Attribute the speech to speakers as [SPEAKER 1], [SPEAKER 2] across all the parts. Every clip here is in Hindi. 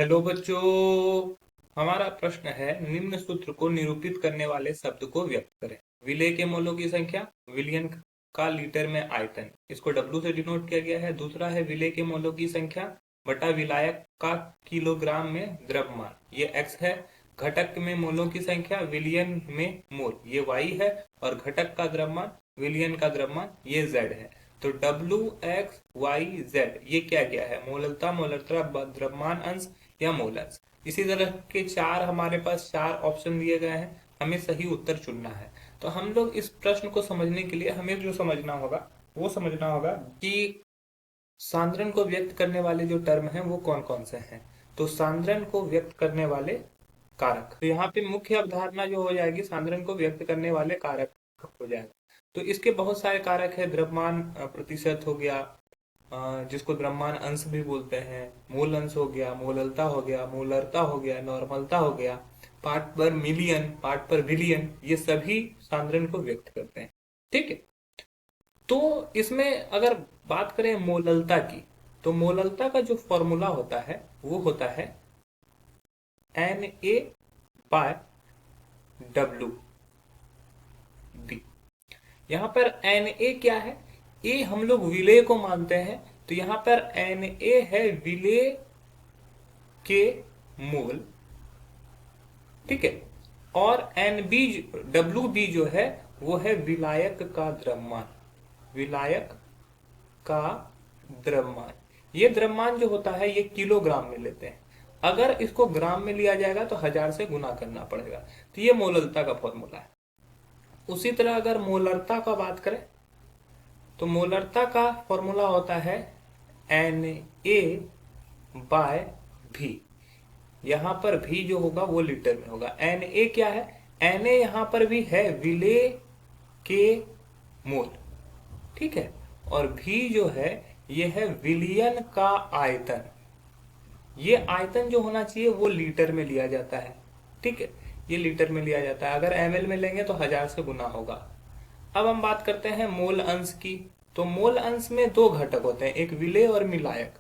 [SPEAKER 1] हेलो बच्चों। हमारा प्रश्न है निम्न सूत्र को निरूपित करने वाले शब्द को व्यक्त करें। विलेय के मोलों की संख्या, विलयन का लीटर में आयतन, इसको W से डिनोट किया गया है। दूसरा है विलेय के मोलों की संख्या बटा विलायक का किलोग्राम में द्रव्यमान, ये x है। घटक में मोलों की संख्या विलयन में मोल, ये y है। और घटक का द्रव्यमान, विलयन का द्रव्यमान, ये z है। तो W x y z ये क्या क्या है? मोललता, मोलरता, द्रव्यमान अंश या मोल अंश। इसी तरह के हमारे पास चार ऑप्शन दिए गए हैं, हमें सही उत्तर चुनना है। तो हम लोग इस प्रश्न को समझने के लिए हमें जो समझना होगा वो समझना होगा कि सांद्रण को व्यक्त करने वाले जो टर्म हैं वो कौन कौन से हैं। तो सांद्रण को व्यक्त करने वाले कारक, तो यहाँ पे मुख्य अवधारणा जो हो जाएगी सांद्रण को व्यक्त करने वाले कारक हो जाएगा। तो इसके बहुत सारे कारक है। द्रव्यमान प्रतिशत हो गया, जिसको द्रव्यमान अंश भी बोलते हैं। मूल अंश हो गया, मोललता हो गया, मोलरता हो गया, नॉर्मलता हो गया, पार्ट पर मिलियन, पार्ट पर बिलियन, ये सभी सांद्रण को व्यक्त करते हैं। ठीक है। तो इसमें अगर बात करें मोललता की, तो मोललता का जो फॉर्मूला होता है वो होता है Na बाय डब्ल्यू बी। यहाँ पर Na क्या है? ए हम लोग विलेय को मानते हैं, तो यहाँ पर Na है विलेय के मोल। ठीक है। और Nb Wb जो है वो है विलायक का द्रव्यमान, विलायक का द्रव्यमान। ये द्रव्यमान जो होता है ये किलोग्राम में लेते हैं। अगर इसको ग्राम में लिया जाएगा तो 1000 से गुना करना पड़ेगा। तो ये मोललता का फॉर्मूला है। उसी तरह अगर मोलरता का बात करें तो मोलरता का फॉर्मूला होता है Na बाय भी। यहां पर भी जो होगा वो लीटर में होगा। Na क्या है? Na यहां पर भी है विलेय के मोल। ठीक है। और भी जो है ये है विलयन का आयतन। ये आयतन जो होना चाहिए वो लीटर में लिया जाता है। ठीक है। ये लीटर में लिया जाता है। अगर ml में लेंगे तो 1000 से गुना होगा। अब हम बात करते हैं मोल अंश की। तो मोल अंश में दो घटक होते हैं, एक विलेय और मिलायक।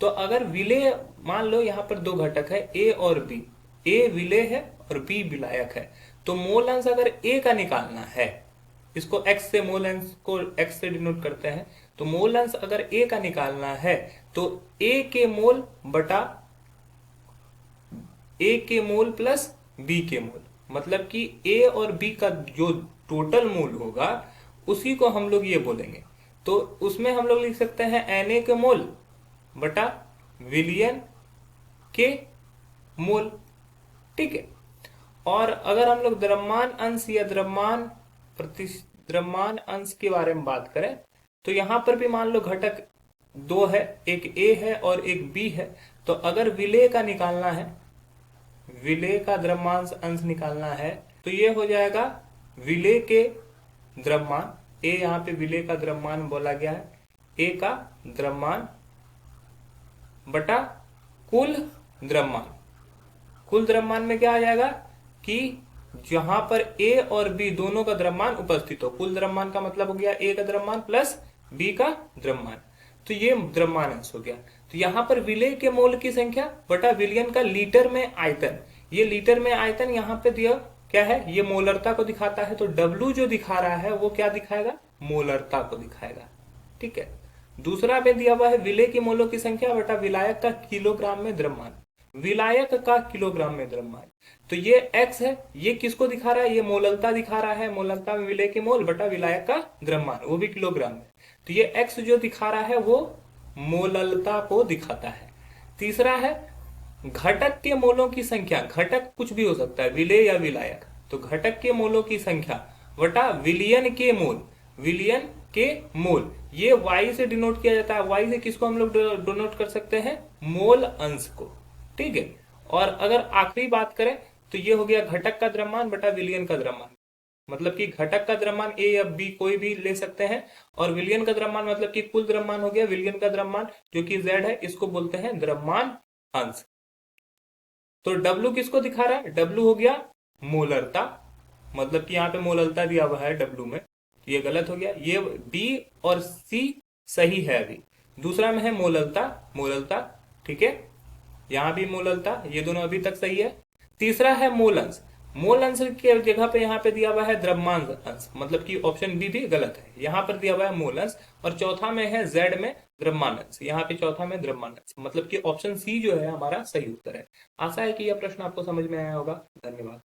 [SPEAKER 1] तो अगर विलेय, मान लो यहाँ पर दो घटक है A और B, A विलेय है और B विलायक है। तो मोल अंश अगर A का निकालना है, इसको x से, मोल अंश को x से डिनोट करते हैं, तो मोल अंश अगर A का निकालना है तो A के मोल बटा A के मोल प्लस B के मोल, मतलब कि A और B का जो टोटल मोल होगा उसी को हम लोग ये बोलेंगे। तो उसमें हम लोग लिख सकते हैं Na के मोल बटा विलयन के मोल। ठीक है। और अगर हम लोग द्रव्यमान अंश या द्रव्यमान अंश के बारे में बात करें तो यहां पर भी मान लो घटक दो है, एक A है और एक B है। तो अगर विलेय का निकालना है, विलेय का द्रव्यमान अंश निकालना है, तो ये हो जाएगा विलेय के द्रव्यमान, A यहाँ पे विलेय का द्रव्यमान बोला गया है, A का द्रव्यमान बटा कुल द्रव्यमान। कुल द्रव्यमान में क्या आ जाएगा कि जहां पर A और B दोनों का द्रव्यमान उपस्थित हो। कुल द्रव्यमान का मतलब हो गया A का द्रव्यमान प्लस B का द्रव्यमान। तो ये द्रव्यमान अंश हो गया। तो यहां पर विलेय के मोल की संख्या बटा विलयन का लीटर में आयतन। ये लीटर में आयतन यहाँ पे दिया क्या है? ये मोलरता को दिखाता है। तो W जो दिखा रहा है वो क्या दिखाएगा? मोलरता को दिखाएगा। ठीक है। दूसरा में दिया हुआ है विलेय की मोलों की संख्या बटा विलायक का किलोग्राम में द्रव्यमान, विलायक का किलोग्राम में द्रव्यमान। तो ये x है, ये किसको दिखा रहा है? ये मोललता दिखा रहा है। मोललता में विलेय के मोल बटा विलायक का द्रव्यमान, वो भी किलोग्राम में। तो ये x जो दिखा रहा है वो मोललता को दिखाता है। तीसरा है घटक के मोलों की संख्या। घटक कुछ भी हो सकता है, विलेय या विलायक। तो घटक के मोलों की संख्या बटा विलयन के मोल, विलयन के मोल, ये y से डिनोट किया जाता है। y से किसको हम लोग डिनोट कर सकते हैं? मोल अंश को। ठीक है। और अगर आखिरी बात करें तो ये हो गया घटक का द्रव्यमान बटा विलयन का द्रव्यमान, मतलब कि घटक का द्रव्यमान A या B कोई भी ले सकते हैं। और विलयन का द्रव्यमान मतलब कि कुल द्रव्यमान हो गया। विलयन का द्रव्यमान जो कि Z है, इसको बोलते हैं द्रव्यमान अंश। तो W किसको दिखा रहा है? W हो गया मोलरता, मतलब कि यहाँ पे मोलरता दिया हुआ है W में, ये गलत हो गया। ये B और C सही है। अभी दूसरा में है मोलरता, मोलरता। ठीक है। यहाँ भी मूल अंश, ये दोनों अभी तक सही है। तीसरा है मूल अंश। मूल अंश के जगह पे यहाँ पे दिया हुआ है द्रव्यमान अंश, मतलब कि ऑप्शन बी भी गलत है। यहाँ पर दिया हुआ है मूल अंश और चौथा में है जेड में द्रव्यमान अंश, यहाँ पे चौथा में द्रव्यमान अंश, मतलब कि ऑप्शन सी जो है हमारा सही उत्तर है। आशा है कि यह प्रश्न आपको समझ में आया होगा। धन्यवाद।